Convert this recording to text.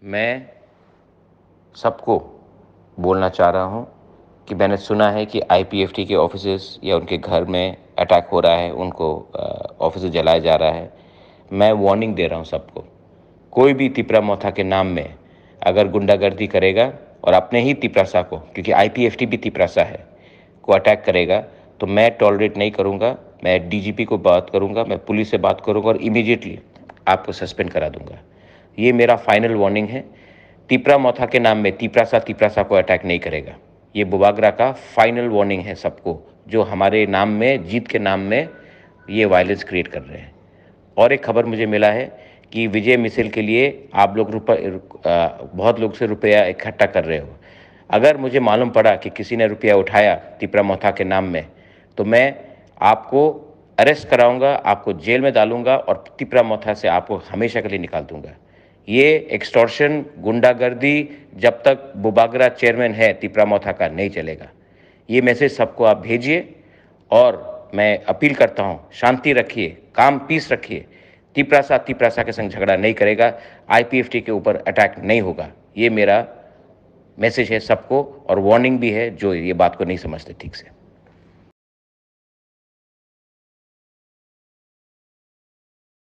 मैं सबको बोलना चाह रहा हूँ कि मैंने सुना है कि आईपीएफटी के ऑफिसेस या उनके घर में अटैक हो रहा है, उनको ऑफिस जलाया जा रहा है। मैं वार्निंग दे रहा हूँ सबको, कोई भी तिपरा मोथा के नाम में अगर गुंडागर्दी करेगा और अपने ही तिपरासा को, क्योंकि आईपीएफटी भी तिपरासा है, को अटैक करेगा तो मैं टॉलरेट नहीं करूँगा। मैं डीजीपी को बात करूँगा, मैं पुलिस से बात करूँगा और इमीडिएटली आपको सस्पेंड करा दूंगा। ये मेरा फाइनल वार्निंग है। तिपरा मोथा के नाम में तिपरासा को अटैक नहीं करेगा। ये बुबागरा का फाइनल वार्निंग है सबको, जो हमारे नाम में, जीत के नाम में ये वायलेंस क्रिएट कर रहे हैं। और एक खबर मुझे मिला है कि विजय मिसल के लिए आप लोग बहुत लोग से रुपया इकट्ठा कर रहे हो। अगर मुझे मालूम पड़ा कि किसी ने रुपया उठाया तिपरा मोथा के नाम में, तो मैं आपको अरेस्ट कराऊंगा, आपको जेल में डालूंगा और तिपरा मोथा से आपको हमेशा के लिए निकाल दूंगा। ये एक्सटॉर्शन, गुंडागर्दी जब तक बुबागरा चेयरमैन है तिपरा मोथा का, नहीं चलेगा। ये मैसेज सबको आप भेजिए और मैं अपील करता हूँ, शांति रखिए, काम पीस रखिए। तिपरासा के संग झगड़ा नहीं करेगा, आईपीएफटी के ऊपर अटैक नहीं होगा। ये मेरा मैसेज है सबको और वार्निंग भी है जो ये बात को नहीं समझते ठीक से।